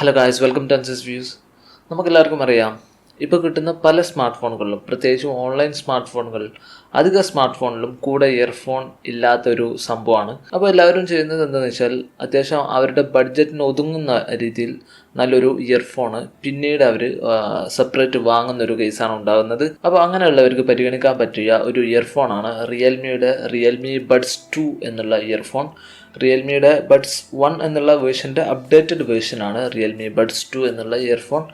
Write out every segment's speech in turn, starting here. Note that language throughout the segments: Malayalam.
Hello guys, welcome to AnzysViews. നമുക്കെല്ലാവർക്കും അറിയാം, ഇപ്പോൾ കിട്ടുന്ന പല സ്മാർട്ട് ഫോണുകളിലും, പ്രത്യേകിച്ചും ഓൺലൈൻ സ്മാർട്ട് ഫോണുകൾ, അധിക സ്മാർട്ട് ഫോണിലും കൂടെ ഇയർഫോൺ ഇല്ലാത്തൊരു സംഭവമാണ്. അപ്പോൾ എല്ലാവരും ചെയ്യുന്നത് എന്താണെന്ന് വെച്ചാൽ, അത്യാവശ്യം അവരുടെ ബഡ്ജറ്റിന് ഒതുങ്ങുന്ന രീതിയിൽ നല്ലൊരു ഇയർഫോണ് പിന്നീട് അവർ സെപ്പറേറ്റ് വാങ്ങുന്നൊരു കേസാണ് ഉണ്ടാകുന്നത്. അപ്പോൾ അങ്ങനെയുള്ളവർക്ക് പരിഗണിക്കാൻ പറ്റിയ ഒരു ഇയർഫോണാണ് റിയൽമി ബഡ്സ് 2 എന്നുള്ള ഇയർഫോൺ. റിയൽമിയുടെ ബഡ്സ് 1 എന്നുള്ള വേർഷൻ്റെ അപ്ഡേറ്റഡ് വേർഷനാണ് റിയൽമി ബഡ്സ് 2 എന്നുള്ള ഇയർഫോൺ.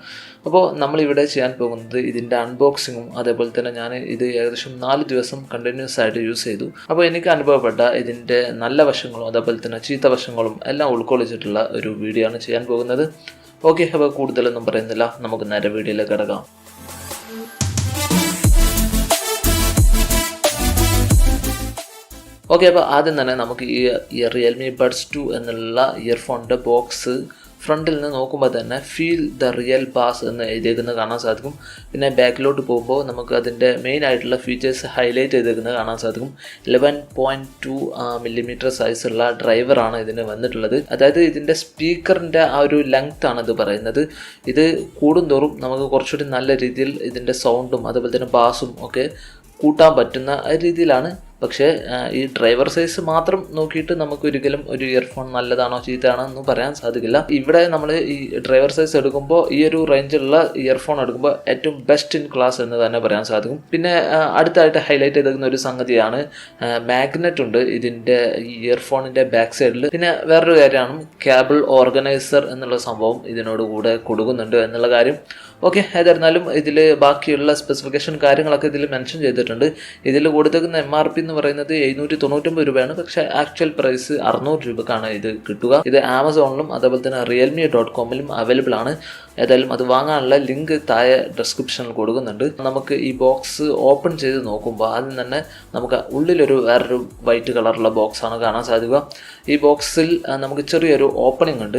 അപ്പോൾ നമ്മളിവിടെ ചെയ്യാൻ പോകുന്നത് ഇതിൻ്റെ അൺബോക്സിങ്ങും അതേപോലെ തന്നെ ഞാൻ ഇത് ഏകദേശം 4 ദിവസം കണ്ടിന്യൂസ് ആയിട്ട് യൂസ് ചെയ്തു. അപ്പോൾ എനിക്ക് അനുഭവപ്പെട്ട ഇതിൻ്റെ നല്ല വശങ്ങളും അതേപോലെ തന്നെ ചീത്ത വശങ്ങളും എല്ലാം ഉൾക്കൊള്ളിച്ചിട്ടുള്ള ഒരു വീഡിയോ ആണ് ചെയ്യാൻ പോകുന്നത്. ഓക്കെ, അപ്പോൾ കൂടുതലൊന്നും പറയുന്നില്ല, നമുക്ക് നേരെ വീഡിയോയിലേക്ക് കിടക്കാം. ഓക്കെ, അപ്പോൾ ആദ്യം തന്നെ നമുക്ക് ഈ റിയൽമി ബഡ്സ് 2 എന്നുള്ള ഇയർഫോണിൻ്റെ ബോക്സ് ഫ്രണ്ടിൽ നിന്ന് നോക്കുമ്പോൾ തന്നെ ഫീൽ ദ റിയൽ ബാസ് എന്ന് എഴുതിയേക്കുന്നത് കാണാൻ സാധിക്കും. പിന്നെ ബാക്കിലോട്ട് പോകുമ്പോൾ നമുക്ക് അതിൻ്റെ മെയിൻ ആയിട്ടുള്ള ഫീച്ചേഴ്സ് ഹൈലൈറ്റ് ചെയ്തേക്കുന്നത് കാണാൻ സാധിക്കും. 11.2 മില്ലിമീറ്റർ സൈസുള്ള ഡ്രൈവറാണ് ഇതിന് വന്നിട്ടുള്ളത്. അതായത് ഇതിൻ്റെ സ്പീക്കറിൻ്റെ ആ ഒരു ലെങ്ത് ആണ് ഇത് പറയുന്നത്. ഇത് കൂടുന്തോറും നമുക്ക് കുറച്ചുകൂടി നല്ല രീതിയിൽ ഇതിൻ്റെ സൗണ്ടും അതുപോലെ തന്നെ ബാസും ഒക്കെ കൂട്ടാൻ പറ്റുന്ന രീതിയിലാണ്. പക്ഷേ ഈ ഡ്രൈവർ സൈസ് മാത്രം നോക്കിയിട്ട് നമുക്ക് ഒരിക്കലും ഒരു ഇയർഫോൺ നല്ലതാണോ ചീത്തയാണോ എന്ന് പറയാൻ സാധിക്കില്ല. ഇവിടെ നമ്മൾ ഈ ഡ്രൈവർ സൈസ് എടുക്കുമ്പോൾ ഈ ഒരു റേഞ്ചിലുള്ള ഇയർഫോൺ എടുക്കുമ്പോൾ ഏറ്റവും ബെസ്റ്റ് ഇൻ ക്ലാസ് എന്ന് തന്നെ പറയാൻ സാധിക്കും. പിന്നെ അടുത്തായിട്ട് ഹൈലൈറ്റ് ചെയ്തിരിക്കുന്ന ഒരു സംഗതിയാണ് മാഗ്നറ്റ് ഉണ്ട് ഇതിൻ്റെ ഈ ഇയർഫോണിൻ്റെ ബാക്ക് സൈഡിൽ. പിന്നെ വേറൊരു കാര്യമാണ് കേബിൾ ഓർഗനൈസർ എന്നുള്ള സംഭവം ഇതിനോട് കൂടെ കൊടുക്കുന്നുണ്ട് എന്നുള്ള കാര്യം. ഓക്കെ, ഏതായിരുന്നാലും ഇതിൽ ബാക്കിയുള്ള സ്പെസിഫിക്കേഷൻ കാര്യങ്ങളൊക്കെ ഇതിൽ മെൻഷൻ ചെയ്തിട്ടുണ്ട്. ഇതിൽ കൊടുത്തേക്കുന്ന MRP എന്ന് പറയുന്നത് 799 രൂപയാണ്. പക്ഷേ ആക്ച്വൽ പ്രൈസ് 600 രൂപക്കാണ് ഇത് കിട്ടുക. ഇത് ആമസോണിലും അതേപോലെ തന്നെ realme.com അവൈലബിൾ ആണ്. ഏതായാലും അത് വാങ്ങാനുള്ള ലിങ്ക് താഴെ ഡിസ്ക്രിപ്ഷനിൽ കൊടുക്കുന്നുണ്ട്. നമുക്ക് ഈ ബോക്സ് ഓപ്പൺ ചെയ്ത് നോക്കുമ്പോൾ ആദ്യം തന്നെ നമുക്ക് ഉള്ളിലൊരു വേറൊരു വൈറ്റ് കളറുള്ള ബോക്സാണ് കാണാൻ സാധിക്കുക. ഈ ബോക്സിൽ നമുക്ക് ചെറിയൊരു ഓപ്പണിംഗ് ഉണ്ട്.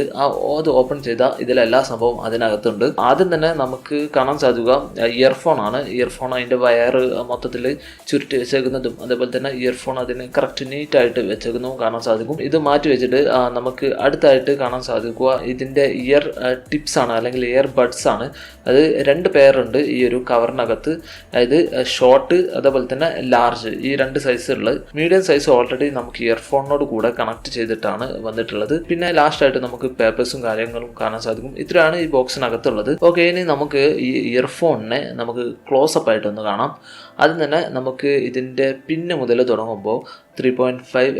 അത് ഓപ്പൺ ചെയ്താൽ ഇതിലെല്ലാ സംഭവം അതിനകത്തുണ്ട്. ആദ്യം തന്നെ നമുക്ക് കാണാൻ സാധിക്കുക ഇയർഫോൺ ആണ്. ഇയർഫോൺ അതിൻ്റെ വയർ മൊത്തത്തിൽ ചുരുട്ടി വെച്ചേക്കുന്നതും അതേപോലെ തന്നെ ഇയർഫോൺ അതിന് കറക്റ്റ് നീറ്റായിട്ട് വെച്ചേക്കുന്നതും കാണാൻ സാധിക്കും. ഇത് മാറ്റി വെച്ചിട്ട് നമുക്ക് അടുത്തായിട്ട് കാണാൻ സാധിക്കുക ഇതിൻ്റെ ഇയർ ടിപ്സ് ആണ്, അല്ലെങ്കിൽ ഇയർ ബഡ്സ് ആണ്. അത് 2 പെയറുണ്ട് ഈ ഒരു കവറിനകത്ത്. അതായത് ഷോർട്ട് അതേപോലെ തന്നെ ലാർജ്, ഈ 2 സൈസുള്ളത്. മീഡിയം സൈസ് ഓൾറെഡി നമുക്ക് ഇയർഫോണിനോട് കൂടെ കണക്ട് ചെയ്തിട്ടാണ് വന്നിട്ടുള്ളത്. പിന്നെ ലാസ്റ്റ് ആയിട്ട് നമുക്ക് പേപ്പേഴ്സും കാര്യങ്ങളും കാണാൻ സാധിക്കും. ഇത്രയാണ് ഈ ബോക്സിനകത്തുള്ളത്. ഓക്കെ, ഇനി നമുക്ക് ഈ ഇയർഫോണിനെ നമുക്ക് ക്ലോസപ്പ് ആയിട്ടൊന്ന് കാണാം. ആദ്യം തന്നെ നമുക്ക് ഇതിൻ്റെ പിന്ന് മുതൽ തുടങ്ങുമ്പോൾ 3.5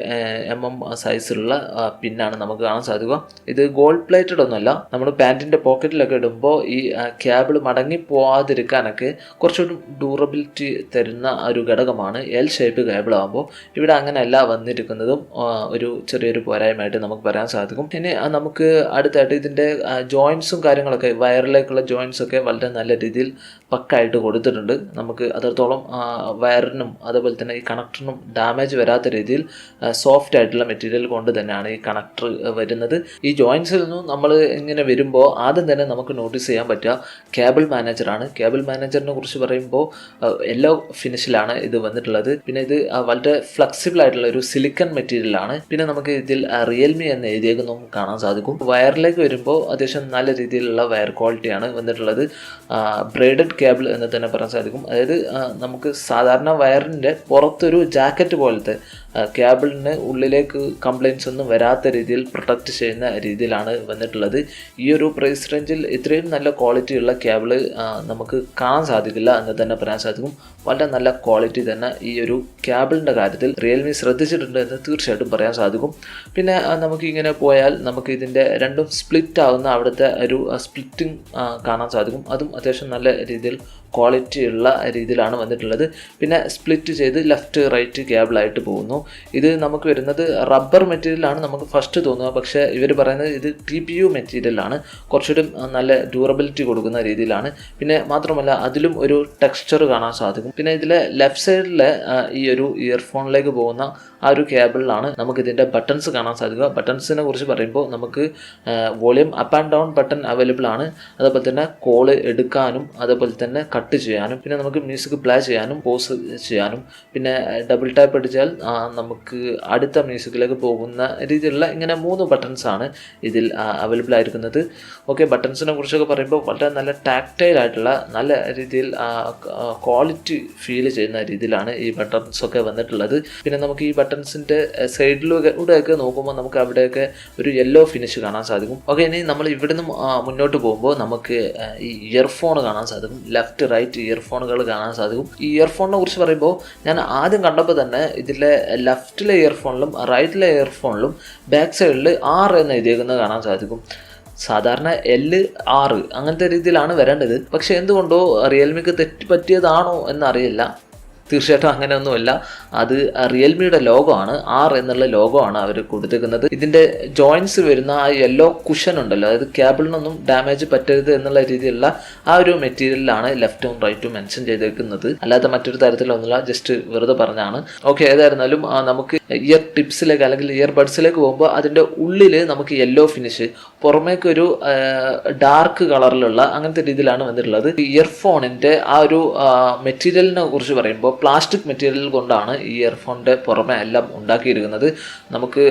mm സൈസിലുള്ള പിന്നാണ് നമുക്ക് കാണാൻ സാധിക്കുക. ഇത് ഗോൾഡ് പ്ലേറ്റഡ് ഒന്നുമല്ല. നമ്മൾ പാൻറ്റിൻ്റെ പോക്കറ്റിലൊക്കെ ഇടുമ്പോൾ ഈ കേബിൾ മടങ്ങി പോവാതിരിക്കാനൊക്കെ കുറച്ചുകൂടി ഡ്യൂറബിലിറ്റി തരുന്ന ഒരു ഘടകമാണ് L ഷേപ്പ് കേബിൾ ആകുമ്പോൾ. ഇവിടെ അങ്ങനെയല്ല വന്നിരിക്കുന്നതും ഒരു ചെറിയൊരു പോരായ്മയായിട്ട് നമുക്ക് പറയാൻ സാധിക്കും. ഇനി നമുക്ക് അടുത്തായിട്ട് ഇതിൻ്റെ ജോയിൻസും കാര്യങ്ങളൊക്കെ, വയറിലേക്കുള്ള ജോയിൻസ് ഒക്കെ വളരെ നല്ല രീതിയിൽ പക്കായിട്ട് കൊടുത്തിട്ടുണ്ട്. നമുക്ക് അത്രത്തോളം വയറിനും അതുപോലെ തന്നെ ഈ കണക്ടറിനും ഡാമേജ് വരാത്ത രീതിയിൽ സോഫ്റ്റ് ആയിട്ടുള്ള മെറ്റീരിയൽ കൊണ്ട് തന്നെയാണ് ഈ കണക്ടർ വരുന്നത്. ഈ ജോയിൻസിൽ നിന്നും നമ്മൾ ഇങ്ങനെ വരുമ്പോൾ ആദ്യം തന്നെ നമുക്ക് നോട്ടീസ് ചെയ്യാൻ പറ്റുക കേബിൾ മാനേജറാണ്. കേബിൾ മാനേജറിനെ കുറിച്ച് പറയുമ്പോൾ യെല്ലോ ഫിനിഷിലാണ് ഇത് വന്നിട്ടുള്ളത്. പിന്നെ ഇത് വളരെ ഫ്ലെക്സിബിൾ ആയിട്ടുള്ള ഒരു സിലിക്കൺ മെറ്റീരിയലാണ്. പിന്നെ നമുക്ക് ഇതിൽ റിയൽമി എന്ന് എഴുതിയേക്കുന്നതും കാണാൻ സാധിക്കും. വയറിലേക്ക് വരുമ്പോൾ അത്യാവശ്യം നല്ല രീതിയിലുള്ള വയർ ക്വാളിറ്റിയാണ് വന്നിട്ടുള്ളത്. ബ്രേഡഡ് കേബിൾ എന്ന് തന്നെ പറയാൻ സാധിക്കും. അതായത് നമുക്ക് സാധാരണ വയറിൻ്റെ പുറത്തൊരു ജാക്കറ്റ് പോലത്തെ കേബിളിന് ഉള്ളിലേക്ക് കംപ്ലയിൻസ് ഒന്നും വരാത്ത രീതിയിൽ പ്രൊട്ടക്റ്റ് ചെയ്യുന്ന രീതിയിലാണ് വന്നിട്ടുള്ളത്. ഈ ഒരു പ്രൈസ് റേഞ്ചിൽ ഇത്രയും നല്ല ക്വാളിറ്റിയുള്ള കേബിള് നമുക്ക് കാണാൻ സാധിക്കില്ല എന്ന് തന്നെ പറയാൻ സാധിക്കും. വളരെ നല്ല ക്വാളിറ്റി തന്നെ ഈ ഒരു കേബിളിൻ്റെ കാര്യത്തിൽ റിയൽമി ശ്രദ്ധിച്ചിട്ടുണ്ട് എന്ന് തീർച്ചയായിട്ടും പറയാൻ സാധിക്കും. പിന്നെ നമുക്ക് ഇങ്ങനെ പോയാൽ നമുക്ക് ഇതിൻ്റെ രണ്ടും സ്പ്ലിറ്റ് ആവുന്ന അവിടുത്തെ ഒരു സ്പ്ലിറ്റിംഗ് കാണാൻ സാധിക്കും. അതും അത്യാവശ്യം നല്ല രീതിയിൽ ക്വാളിറ്റി ഉള്ള രീതിയിലാണ് വന്നിട്ടുള്ളത്. പിന്നെ സ്പ്ലിറ്റ് ചെയ്ത് ലെഫ്റ്റ് റൈറ്റ് കേബിളായിട്ട് പോകുന്നു. ഇത് നമുക്ക് വരുന്നത് റബ്ബർ മെറ്റീരിയലാണ് നമുക്ക് ഫസ്റ്റ് തോന്നുക. പക്ഷേ ഇവർ പറയുന്നത് ഇത് TPU മെറ്റീരിയലാണ്, കുറച്ചുകൂടി നല്ല ഡ്യൂറബിലിറ്റി കൊടുക്കുന്ന രീതിയിലാണ്. പിന്നെ മാത്രമല്ല അതിലും ഒരു ടെക്സ്ചർ കാണാൻ സാധിക്കും. പിന്നെ ഇതിലെ ലെഫ്റ്റ് സൈഡിലെ ഈ ഒരു ഇയർഫോണിലേക്ക് പോകുന്ന ആ ഒരു കേബിളിലാണ് നമുക്ക് ഇതിൻ്റെ ബട്ടൺസ് കാണാൻ സാധിക്കുക. ബട്ടൺസിനെ കുറിച്ച് പറയുമ്പോൾ നമുക്ക് volume up and down button available ആണ്. അതേപോലെ തന്നെ കോള് എടുക്കാനും അതേപോലെ തന്നെ കട്ട് ചെയ്യാനും പിന്നെ നമുക്ക് മ്യൂസിക് പ്ലേ ചെയ്യാനും പോസ് ചെയ്യാനും പിന്നെ ഡബിൾ ടാപ്പ് അടിച്ചാൽ നമുക്ക് അടുത്ത മ്യൂസിക്കിലേക്ക് പോകുന്ന രീതിയിലുള്ള ഇങ്ങനെ 3 ബട്ടൺസ് ആണ് ഇതിൽ അവൈലബിൾ ആയിരിക്കുന്നത്. ഓക്കെ, ബട്ടൺസിനെ കുറിച്ചൊക്കെ പറയുമ്പോൾ വളരെ നല്ല ടാക്ടൈൽ ആയിട്ടുള്ള നല്ല രീതിയിൽ ക്വാളിറ്റി ഫീൽ ചെയ്യുന്ന രീതിയിലാണ് ഈ ബട്ടൺസ് ഒക്കെ വന്നിട്ടുള്ളത്. പിന്നെ നമുക്ക് ഈ ബട്ടൺസിൻ്റെ സൈഡിലൂടെയൊക്കെ നോക്കുമ്പോൾ നമുക്ക് അവിടെയൊക്കെ ഒരു യെല്ലോ ഫിനിഷ് കാണാൻ സാധിക്കും. ഓക്കെ, ഇനി നമ്മൾ ഇവിടുന്ന് മുന്നോട്ട് പോകുമ്പോൾ നമുക്ക് ഈ ഇയർഫോൺ കാണാൻ സാധിക്കും. ലെഫ്റ്റ് റൈറ്റ് ഇയർഫോണുകൾ കാണാൻ സാധിക്കും. ഈ ഇയർഫോണിനെ കുറിച്ച് പറയുമ്പോൾ ഞാൻ ആദ്യം കണ്ടപ്പോൾ തന്നെ ഇതിലെ ലെഫ്റ്റിലെ ഇയർഫോണിലും റൈറ്റിലെ ഇയർഫോണിലും ബാക്ക് സൈഡിൽ 6 എന്ന് എഴുതിയേക്കുന്നത് കാണാൻ സാധിക്കും. സാധാരണ L6 അങ്ങനത്തെ രീതിയിലാണ് വരേണ്ടത്. പക്ഷെ എന്തുകൊണ്ടോ റിയൽമിക്ക് തെറ്റുപറ്റിയതാണോ എന്നറിയില്ല. തീർച്ചയായിട്ടും അങ്ങനെയൊന്നുമില്ല. അത് റിയൽമിയുടെ ലോഗോ ആണ്, R എന്നുള്ള ലോഗോ ആണ് അവർ കൊടുത്തേക്കുന്നത്. ഇതിൻ്റെ ജോയിൻസ് വരുന്ന ആ യെല്ലോ കുഷൻ ഉണ്ടല്ലോ, അതായത് കേബിളിനൊന്നും ഡാമേജ് പറ്റരുത് എന്നുള്ള രീതിയിലുള്ള ആ ഒരു മെറ്റീരിയലിലാണ് ലെഫ്റ്റും റൈറ്റും മെൻഷൻ ചെയ്തേക്കുന്നത്. അല്ലാതെ മറ്റൊരു തരത്തിലൊന്നുമില്ല, ജസ്റ്റ് വെറുതെ പറഞ്ഞാണ്. ഓക്കെ, ഏതായിരുന്നാലും നമുക്ക് ഇയർ ടിപ്സിലേക്ക് അല്ലെങ്കിൽ ഇയർ ബഡ്സിലേക്ക് പോകുമ്പോൾ അതിൻ്റെ ഉള്ളിൽ നമുക്ക് യെല്ലോ ഫിനിഷ്, പുറമേക്കൊരു ഡാർക്ക് കളറിലുള്ള അങ്ങനത്തെ രീതിയിലാണ് വന്നിട്ടുള്ളത്. ഇയർഫോണിൻ്റെ ആ ഒരു മെറ്റീരിയലിനെ കുറിച്ച് പറയുമ്പോൾ പ്ലാസ്റ്റിക് മെറ്റീരിയൽ കൊണ്ടാണ് ഈ ഇയർഫോണിൻ്റെ പുറമെ എല്ലാം ഉണ്ടാക്കിയിരിക്കുന്നത്. നമുക്ക്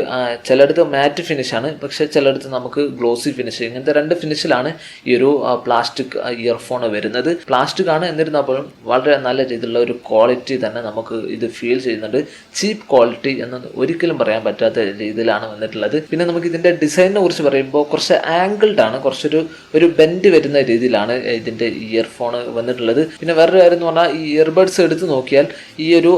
ചിലയിടത്ത് മാറ്റ് ഫിനിഷാണ്, പക്ഷേ ചിലയിടത്ത് നമുക്ക് ഗ്ലോസി ഫിനിഷ്, ഇങ്ങനത്തെ 2 ഫിനിഷിലാണ് ഈ ഒരു പ്ലാസ്റ്റിക് ഇയർഫോൺ വരുന്നത്. പ്ലാസ്റ്റിക് ആണ്, എന്നിരുന്നപ്പോഴും വളരെ നല്ല രീതിയിലുള്ള ഒരു ക്വാളിറ്റി തന്നെ നമുക്ക് ഇത് ഫീൽ ചെയ്യുന്നുണ്ട്. ചീപ്പ് ക്വാളിറ്റി എന്ന് ഒരിക്കലും പറയാൻ പറ്റാത്ത രീതിയിലാണ് വന്നിട്ടുള്ളത്. പിന്നെ നമുക്ക് ഇതിൻ്റെ ഡിസൈനിനെ കുറിച്ച് പറയുമ്പോൾ കുറച്ച് ആംഗിൾഡ് ആണ്, കുറച്ചൊരു ബെൻഡ് വരുന്ന രീതിയിലാണ് ഇതിൻ്റെ ഇയർഫോൺ വന്നിട്ടുള്ളത്. പിന്നെ വേറൊരു കാര്യം എന്ന് പറഞ്ഞാൽ ഈ ഇയർബഡ്സ് എടുത്ത് നോക്കിയാൽ ഈ ഒരു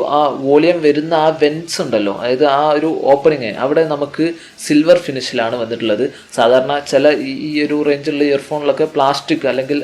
വോളിയം വരുന്ന ആ വെൻസ് ഉണ്ടല്ലോ, അതായത് ആ ഒരു ഓപ്പണിങ് അവിടെ നമുക്ക് സിൽവർ ഫിനിഷിലാണ് വന്നിട്ടുള്ളത്. സാധാരണ ചില ഈ ഒരു റേഞ്ചിലുള്ള ഇയർഫോണിലൊക്കെ പ്ലാസ്റ്റിക് അല്ലെങ്കിൽ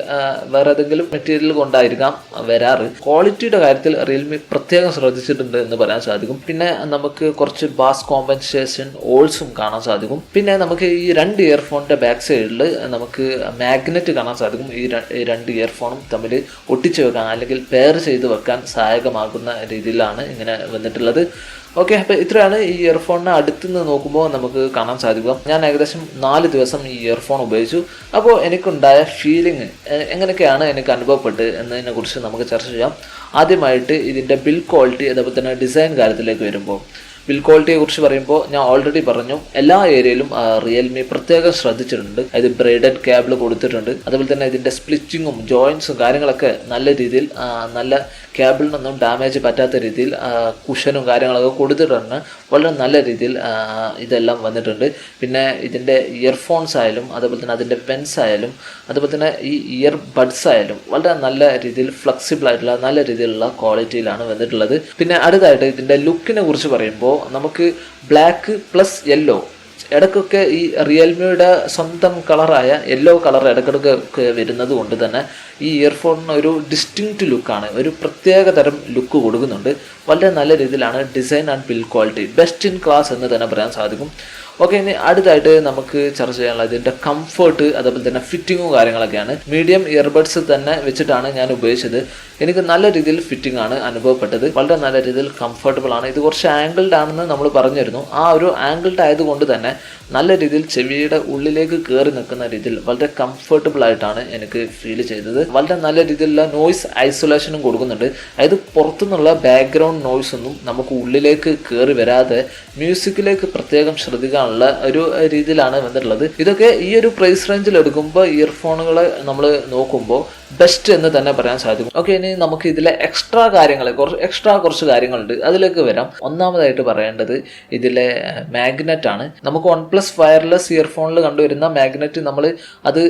വേറെ ഏതെങ്കിലും മെറ്റീരിയൽ കൊണ്ടായിരിക്കാം വരാറ്. ക്വാളിറ്റിയുടെ കാര്യത്തിൽ റിയൽമി പ്രത്യേകം ശ്രദ്ധിച്ചിട്ടുണ്ട് എന്ന് പറയാൻ സാധിക്കും. പിന്നെ നമുക്ക് കുറച്ച് ബാസ് കോമ്പൻസേഷൻ ഓൾസും കാണാൻ സാധിക്കും. പിന്നെ നമുക്ക് ഈ 2 ഇയർഫോണിൻ്റെ ബാക്ക് സൈഡിൽ നമുക്ക് മാഗ്നറ്റ് കാണാൻ സാധിക്കും. ഈ 2 ഇയർഫോണും തമ്മിൽ ഒട്ടിച്ചു വെക്കാൻ അല്ലെങ്കിൽ പെയർ ചെയ്ത് വെക്കാൻ സഹായകമാകുന്ന രീതിയിലാണ് ഇങ്ങനെ വന്നിട്ടുള്ളത്. ഓക്കെ, അപ്പോൾ ഇത്രയാണ് ഈ ഇയർഫോണിനെ അടുത്തുനിന്ന് നോക്കുമ്പോൾ നമുക്ക് കാണാൻ സാധിക്കുക. ഞാൻ ഏകദേശം 4 ദിവസം ഈ ഇയർഫോൺ ഉപയോഗിച്ചു. അപ്പോൾ എനിക്കുണ്ടായ ഫീലിംഗ് എങ്ങനെയൊക്കെയാണ് എനിക്ക് അനുഭവപ്പെട്ട് എന്നതിനെ കുറിച്ച് നമുക്ക് ചർച്ച ചെയ്യാം. ആദ്യമായിട്ട് ഇതിൻ്റെ ബിൽഡ് ക്വാളിറ്റി അതേപോലെ തന്നെ ഡിസൈൻ കാര്യത്തിലേക്ക് വരുമ്പോൾ, ബിൽഡ് ക്വാളിറ്റിയെ കുറിച്ച് പറയുമ്പോൾ ഞാൻ ഓൾറെഡി പറഞ്ഞു, എല്ലാ ഏരിയയിലും റിയൽമി പ്രത്യേകം ശ്രദ്ധിച്ചിട്ടുണ്ട്. അതായത് ബ്രൈഡഡ് കേബിൾ കൊടുത്തിട്ടുണ്ട്. അതുപോലെ തന്നെ ഇതിൻ്റെ സ്പ്ലിറ്റിങ്ങും ജോയിൻസും കാര്യങ്ങളൊക്കെ നല്ല രീതിയിൽ, നല്ല കേബിളിനൊന്നും ഡാമേജ് പറ്റാത്ത രീതിയിൽ കുഷനും കാര്യങ്ങളൊക്കെ കൊടുത്തിട്ടുണ്ട്. വളരെ നല്ല രീതിയിൽ ഇതെല്ലാം വന്നിട്ടുണ്ട്. പിന്നെ ഇതിൻ്റെ ഇയർഫോൺസ് ആയാലും അതുപോലെ തന്നെ അതിൻ്റെ പെൻസ് ആയാലും അതുപോലെ തന്നെ ഈ ഇയർ ബഡ്സ് ആയാലും വളരെ നല്ല രീതിയിൽ ഫ്ലെക്സിബിൾ ആയിട്ടുള്ള നല്ല രീതിയിലുള്ള ക്വാളിറ്റിയിലാണ് വന്നിട്ടുള്ളത്. പിന്നെ അടുത്തായിട്ട് ഇതിൻ്റെ ലുക്കിനെ കുറിച്ച് പറയുമ്പോൾ നമുക്ക് ബ്ലാക്ക് പ്ലസ് യെല്ലോ, ഇടയ്ക്കൊക്കെ ഈ റിയൽമിയുടെ സ്വന്തം കളറായ യെല്ലോ കളർ ഇടയ്ക്കിടയ്ക്കൊക്കെ വരുന്നത് കൊണ്ട് തന്നെ ഈ ഇയർഫോണിന് ഒരു ഡിസ്റ്റിങ്ക്റ്റ് ലുക്കാണ്, ഒരു പ്രത്യേക തരം ലുക്ക് കൊടുക്കുന്നുണ്ട്. വളരെ നല്ല രീതിയിലാണ് design and build quality best in class എന്ന് തന്നെ പറയാൻ സാധിക്കും. ഓക്കെ, ഇനി അടുത്തായിട്ട് നമുക്ക് ചർച്ച ചെയ്യാനുള്ളത് ഇതിൻ്റെ കംഫർട്ട് അതേപോലെ തന്നെ ഫിറ്റിങ്ങും കാര്യങ്ങളൊക്കെയാണ്. മീഡിയം ഇയർബഡ്സ് തന്നെ വെച്ചിട്ടാണ് ഞാൻ ഉപയോഗിച്ചത്. എനിക്ക് നല്ല രീതിയിൽ ഫിറ്റിംഗ് ആണ് അനുഭവപ്പെട്ടത്. വളരെ നല്ല രീതിയിൽ കംഫർട്ടബിൾ ആണ്. ഇത് കുറച്ച് ആംഗിൾഡ് ആണെന്ന് നമ്മൾ പറഞ്ഞിരുന്നു. ആ ഒരു ആംഗിൾഡ് ആയതുകൊണ്ട് തന്നെ നല്ല രീതിയിൽ ചെവിയുടെ ഉള്ളിലേക്ക് കയറി നിൽക്കുന്ന രീതിയിൽ വളരെ കംഫർട്ടബിൾ ആയിട്ടാണ് എനിക്ക് ഫീൽ ചെയ്തത്. വളരെ നല്ല രീതിയിലുള്ള നോയ്സ് ഐസൊലേഷനും കൊടുക്കുന്നുണ്ട്. അതായത് പുറത്തുനിന്നുള്ള ബാക്ക്ഗ്രൗണ്ട് നോയ്സ് ഒന്നും നമുക്ക് ഉള്ളിലേക്ക് കയറി വരാതെ മ്യൂസിക്കിലേക്ക് പ്രത്യേകം ശ്രദ്ധിക്കാനുള്ള ഒരു രീതിയിലാണ് വന്നിട്ടുള്ളത്. ഇതൊക്കെ ഈ ഒരു പ്രൈസ് റേഞ്ചിൽ എടുക്കുമ്പോൾ ഇയർഫോണുകളെ നമ്മൾ നോക്കുമ്പോൾ ബെസ്റ്റ് എന്ന് തന്നെ പറയാൻ സാധിക്കും. ഓക്കെ, ഇനി നമുക്ക് ഇതിലെ എക്സ്ട്രാ കുറച്ച് കാര്യങ്ങളുണ്ട്, അതിലേക്ക് വരാം. ഒന്നാമതായിട്ട് പറയേണ്ടത് ഇതിലെ മാഗ്നറ്റ് ആണ്. നമുക്ക് OnePlus വയർലെസ് ഇയർഫോണിൽ കണ്ടുവരുന്ന മാഗ്നറ്റ് നമ്മൾ അത്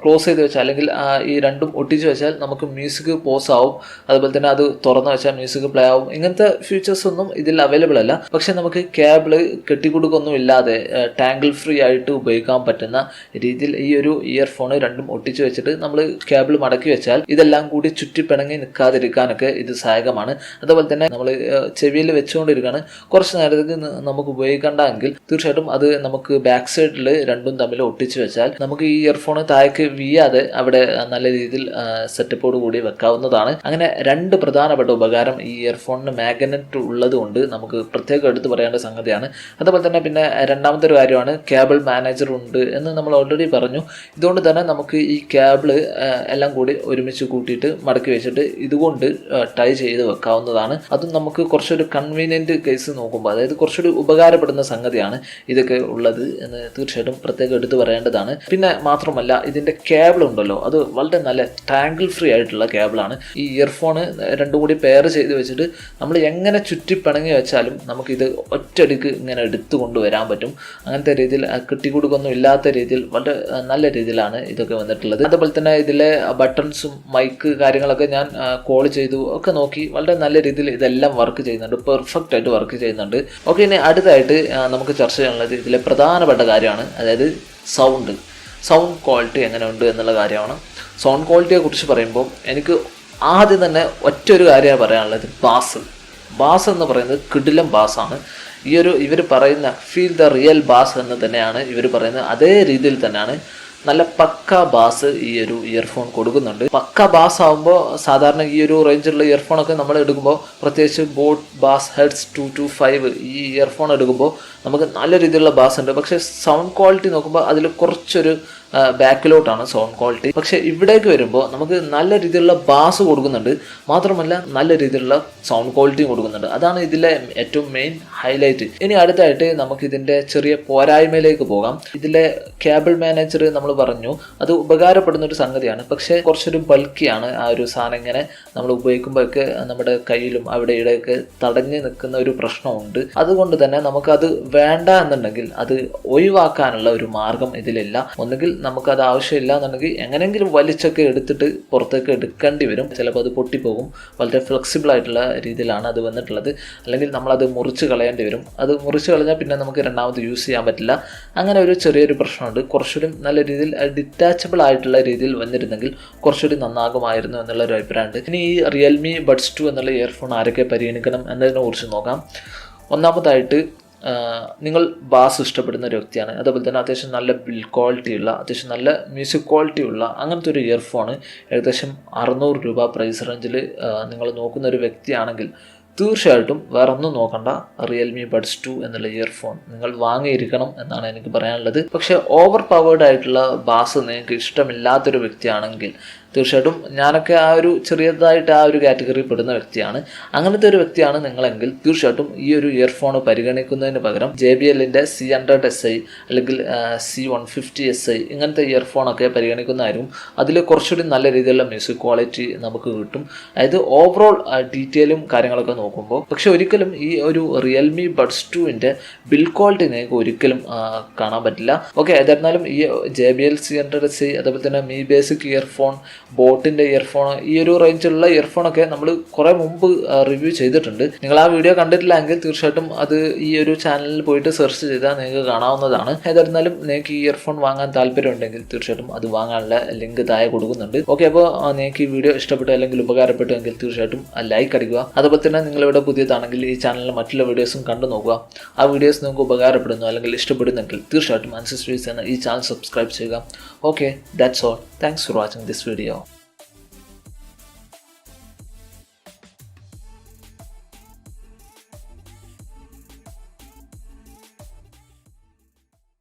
ക്ലോസ് ചെയ്ത് വെച്ചാൽ അല്ലെങ്കിൽ ഈ രണ്ടും ഒട്ടിച്ച് വെച്ചാൽ നമുക്ക് മ്യൂസിക് പോസ് ആവും. അതുപോലെ തന്നെ അത് തുറന്നു വെച്ചാൽ മ്യൂസിക് പ്ലേ ആവും. ഇങ്ങനത്തെ ഫീച്ചേഴ്സ് ഒന്നും ഇതിൽ അവൈലബിൾ അല്ല. പക്ഷെ നമുക്ക് കേബിള് കെട്ടിക്കൊടുക്കൊന്നും ഇല്ലാതെ ടാങ്കിൾ ഫ്രീ ആയിട്ട് ഉപയോഗിക്കാൻ പറ്റുന്ന രീതിയിൽ ഈ ഒരു ഇയർഫോൺ രണ്ടും ഒട്ടിച്ച് വെച്ചിട്ട് നമ്മൾ കേബിൾ മടക്കി വെച്ചാൽ ഇതെല്ലാം കൂടി ചുറ്റിപ്പിണങ്ങി നിൽക്കാതിരിക്കാനൊക്കെ ഇത് സഹായകമാണ്. അതുപോലെ തന്നെ നമ്മൾ ചെവിയിൽ വെച്ചുകൊണ്ടിരിക്കുകയാണ് കുറച്ച് നേരത്തേക്ക് നമുക്ക് ഉപയോഗിക്കേണ്ടെങ്കിൽ തീർച്ചയായിട്ടും അത് നമുക്ക് ബാക്ക് സൈഡിൽ രണ്ടും തമ്മിൽ ഒട്ടിച്ചു വെച്ചാൽ നമുക്ക് ഈ ഇയർഫോൺ താഴേക്ക് വീയാതെ അവിടെ നല്ല രീതിയിൽ സെറ്റപ്പോട് കൂടി വെക്കാവുന്നതാണ്. അങ്ങനെ രണ്ട് പ്രധാനപ്പെട്ട ഉപകാരം ഈ ഇയർഫോണിന് മാഗ്നറ്റ് ഉള്ളത് കൊണ്ട് നമുക്ക് പ്രത്യേകം എടുത്ത് പറയേണ്ട സംഗതിയാണ്. അതുപോലെ തന്നെ പിന്നെ രണ്ടാമത്തെ ഒരു കാര്യമാണ് കേബിൾ മാനേജർ ഉണ്ട് എന്ന് നമ്മൾ ഓൾറെഡി പറഞ്ഞു. ഇതുകൊണ്ട് തന്നെ നമുക്ക് ഈ കേബിള് എല്ലാം കൂടി ഒരുമിച്ച് കൂട്ടിയിട്ട് മടക്കി വെച്ചിട്ട് ഇതുകൊണ്ട് ടൈ ചെയ്ത് വെക്കാവുന്നതാണ്. അതും നമുക്ക് കുറച്ചൊരു കൺവീനിയൻറ്റ് കേസ് നോക്കുമ്പോൾ അതായത് കുറച്ചൊരു ഉപകാരപ്പെടുന്ന സംഗതിയാണ് ഇതൊക്കെ ഉള്ളത് എന്ന് തീർച്ചയായിട്ടും പ്രത്യേകം എടുത്ത് പറയേണ്ടതാണ്. പിന്നെ മാത്രമല്ല ഇതിൻ്റെ കേബിൾ ഉണ്ടല്ലോ അത് വളരെ നല്ല ടാങ്കിൾ ഫ്രീ ആയിട്ടുള്ള കേബിളാണ്. ഈ ഇയർഫോണ് രണ്ടും കൂടി പെയർ ചെയ്ത് വെച്ചിട്ട് നമ്മൾ എങ്ങനെ ചുറ്റിപ്പിണങ്ങി വെച്ചാലും നമുക്കിത് ഒറ്റയടിക്ക് ഇങ്ങനെ എടുത്തു കൊണ്ടുവരാൻ പറ്റും. അങ്ങനത്തെ രീതിയിൽ കിട്ടിക്കൊടുക്കൊന്നും ഇല്ലാത്ത രീതിയിൽ വളരെ നല്ല രീതിയിലാണ് ഇതൊക്കെ വന്നിട്ടുള്ളത്. അതുപോലെ തന്നെ ഇതിലെ ബട്ടൺസും മൈക്ക് കാര്യങ്ങളൊക്കെ ഞാൻ കോൾ ചെയ്തു ഒക്കെ നോക്കി വളരെ നല്ല രീതിയിൽ ഇതെല്ലാം വർക്ക് ചെയ്യുന്നുണ്ട്, പെർഫെക്റ്റ് ആയിട്ട് വർക്ക് ചെയ്യുന്നുണ്ട്. ഓക്കെ, ഇനി അടുത്തായിട്ട് നമുക്ക് ചർച്ച ചെയ്യാനുള്ളത് ഇതിലെ പ്രധാനപ്പെട്ട കാര്യമാണ്, അതായത് സൗണ്ട് ക്വാളിറ്റി എങ്ങനെയുണ്ട് എന്നുള്ള കാര്യമാണ്. സൗണ്ട് ക്വാളിറ്റിയെ കുറിച്ച് പറയുമ്പോൾ എനിക്ക് ആദ്യം തന്നെ ഒറ്റ ഒരു കാര്യമാണ് പറയാനുള്ളത്, ബാസ് എന്ന് പറയുന്നത് കിടിലം ബാസാണ്. ഇവർ പറയുന്ന ഫീൽ ദ റിയൽ ബാസ് എന്ന് തന്നെയാണ് ഇവർ പറയുന്നത്. അതേ രീതിയിൽ തന്നെയാണ് നല്ല പക്ക ബാസ് ഈ ഒരു ഇയർഫോൺ കൊടുക്കുന്നുണ്ട്. പക്ക ബാസ് ആകുമ്പോൾ സാധാരണ ഈ ഒരു റേഞ്ചിലുള്ള ഇയർഫോണൊക്കെ നമ്മൾ എടുക്കുമ്പോൾ പ്രത്യേകിച്ച് ബോട്ട് ബാസ് ഹെഡ്സ് 225 ഈ ഇയർഫോൺ എടുക്കുമ്പോൾ നമുക്ക് നല്ല രീതിയിലുള്ള ബാസ് ഉണ്ട്. പക്ഷേ സൗണ്ട് ക്വാളിറ്റി നോക്കുമ്പോൾ അതിൽ കുറച്ചൊരു ബാക്കിലോട്ടാണ് സൗണ്ട് ക്വാളിറ്റി. പക്ഷെ ഇവിടേക്ക് വരുമ്പോൾ നമുക്ക് നല്ല രീതിയിലുള്ള ബാസ് കൊടുക്കുന്നുണ്ട്, മാത്രമല്ല നല്ല രീതിയിലുള്ള സൗണ്ട് ക്വാളിറ്റിയും കൊടുക്കുന്നുണ്ട്. അതാണ് ഇതിലെ ഏറ്റവും മെയിൻ ഹൈലൈറ്റ്. ഇനി അടുത്തായിട്ട് നമുക്ക് ഇതിൻ്റെ ചെറിയ പോരായ്മയിലേക്ക് പോകാം. ഇതിലെ കേബിൾ മാനേജർ നമ്മൾ പറഞ്ഞു അത് ഉപകാരപ്പെടുന്ന ഒരു സംഗതിയാണ്, പക്ഷേ കുറച്ചൊരു ബൾക്കിയാണ്. ആ ഒരു സാധനം ഇങ്ങനെ നമ്മൾ ഉപയോഗിക്കുമ്പോഴൊക്കെ നമ്മുടെ കയ്യിലും അവിടെ ഇവിടെയൊക്കെ തടഞ്ഞു നിൽക്കുന്ന ഒരു പ്രശ്നമുണ്ട്. അതുകൊണ്ട് തന്നെ നമുക്കത് വേണ്ട എന്നുണ്ടെങ്കിൽ അത് ഒഴിവാക്കാനുള്ള ഒരു മാർഗം ഇതിലില്ല. ഒന്നുകിൽ നമുക്കത് ആവശ്യമില്ല എന്നുണ്ടെങ്കിൽ എങ്ങനെയെങ്കിലും വലിച്ചൊക്കെ എടുത്തിട്ട് പുറത്തേക്ക് എടുക്കേണ്ടി വരും. ചിലപ്പോൾ അത് പൊട്ടിപ്പോകും. വളരെ ഫ്ലെക്സിബിൾ ആയിട്ടുള്ള രീതിയിലാണ് അത് വന്നിട്ടുള്ളത്. അല്ലെങ്കിൽ നമ്മളത് മുറിച്ച് കളയേണ്ടി വരും. അത് മുറിച്ച് കളഞ്ഞാൽ പിന്നെ നമുക്ക് രണ്ടാമത് യൂസ് ചെയ്യാൻ പറ്റില്ല. അങ്ങനെ ഒരു ചെറിയൊരു പ്രശ്നമുണ്ട്. കുറച്ചുകൂടി നല്ല രീതിയിൽ ഡിറ്റാച്ചബിൾ ആയിട്ടുള്ള രീതിയിൽ വന്നിരുന്നെങ്കിൽ കുറച്ചുകൂടി നന്നാകുമായിരുന്നു എന്നുള്ളൊരു അഭിപ്രായമുണ്ട്. ഇനി ഈ റിയൽമി ബഡ്സ് 2 എന്നുള്ള ഇയർഫോൺ ആരൊക്കെ പരിഗണിക്കണം എന്നതിനെ കുറിച്ച് നോക്കാം. ഒന്നാമതായിട്ട് നിങ്ങൾ ബാസ് ഇഷ്ടപ്പെടുന്ന ഒരു വ്യക്തിയാണ്, അതുപോലെ തന്നെ അത്യാവശ്യം നല്ല ബിൽഡ് ക്വാളിറ്റി ഉള്ള, അത്യാവശ്യം നല്ല മ്യൂസിക് ക്വാളിറ്റി ഉള്ള അങ്ങനത്തെ ഒരു ഇയർഫോണ് ഏകദേശം 600 രൂപ പ്രൈസ് റേഞ്ചിൽ നിങ്ങൾ നോക്കുന്ന ഒരു വ്യക്തിയാണെങ്കിൽ തീർച്ചയായിട്ടും വേറെ ഒന്നും നോക്കണ്ട, റിയൽമി ബഡ്സ് 2 എന്നുള്ള ഇയർഫോൺ നിങ്ങൾ വാങ്ങിയിരിക്കണം എന്നാണ് എനിക്ക് പറയാനുള്ളത്. പക്ഷേ ഓവർ പവേർഡ് ആയിട്ടുള്ള ബാസ് നിങ്ങൾക്ക് ഇഷ്ടമില്ലാത്തൊരു വ്യക്തിയാണെങ്കിൽ തീർച്ചയായിട്ടും ഞാനൊക്കെ ആ ഒരു ചെറിയതായിട്ട് ആ ഒരു കാറ്റഗറി പെടുന്ന വ്യക്തിയാണ്. അങ്ങനത്തെ ഒരു വ്യക്തിയാണ് നിങ്ങളെങ്കിൽ തീർച്ചയായിട്ടും ഈ ഒരു ഇയർഫോൺ പരിഗണിക്കുന്നതിന് പകരം JBLൻ്റെ C100SI അല്ലെങ്കിൽ C150SI ഇങ്ങനത്തെ ഇയർഫോണൊക്കെ പരിഗണിക്കുന്നതായിരിക്കും. അതിൽ കുറച്ചുകൂടി നല്ല രീതിയിലുള്ള മ്യൂസിക് ക്വാളിറ്റി നമുക്ക് കിട്ടും. അതായത് ഓവറോൾ ഡീറ്റെയിലും കാര്യങ്ങളൊക്കെ നോക്കുമ്പോൾ. പക്ഷെ ഒരിക്കലും ഈ ഒരു റിയൽമി ബഡ്സ് 2ൻ്റെ ബിൽഡ് ക്വാളിറ്റി നിങ്ങൾക്ക് ഒരിക്കലും കാണാൻ പറ്റില്ല. ഓക്കെ, ഏതായിരുന്നാലും ഈ JBL C100SI അതുപോലെ തന്നെ മീ ബേസിക് ഇയർഫോൺ, ബോട്ടിൻ്റെ ഇയർഫോൺ, ഈ ഒരു റേഞ്ചിലുള്ള ഇയർഫോണൊക്കെ നമ്മൾ കുറേ മുമ്പ് റിവ്യൂ ചെയ്തിട്ടുണ്ട്. നിങ്ങൾ ആ വീഡിയോ കണ്ടിട്ടില്ലെങ്കിൽ തീർച്ചയായിട്ടും അത് ഈ ഒരു ചാനലിൽ പോയിട്ട് സെർച്ച് ചെയ്താൽ നിങ്ങൾക്ക് കാണാവുന്നതാണ്. ഏതായിരുന്നാലും നിങ്ങൾക്ക് ഈ ഇയർഫോൺ വാങ്ങാൻ താല്പര്യമുണ്ടെങ്കിൽ തീർച്ചയായിട്ടും അത് വാങ്ങാനുള്ള ലിങ്ക് താഴെ കൊടുക്കുന്നുണ്ട്. ഓക്കെ, അപ്പോൾ നിങ്ങൾക്ക് ഈ വീഡിയോ ഇഷ്ടപ്പെട്ടു അല്ലെങ്കിൽ ഉപകാരപ്പെട്ടു എങ്കിൽ തീർച്ചയായിട്ടും ലൈക്ക് അടിക്കുക. അതുപോലെ തന്നെ നിങ്ങളിവിടെ പുതിയതാണെങ്കിൽ ഈ ചാനലിലെ മറ്റുള്ള വീഡിയോസും കണ്ടു നോക്കുക. ആ വീഡിയോസ് നിങ്ങൾക്ക് ഉപകാരപ്പെടുന്നു അല്ലെങ്കിൽ ഇഷ്ടപ്പെടുന്നെങ്കിൽ തീർച്ചയായിട്ടും AnzysViews എന്ന ഈ ചാനൽ സബ്സ്ക്രൈബ് ചെയ്യുക. Okay, that's all. Thanks for watching this video.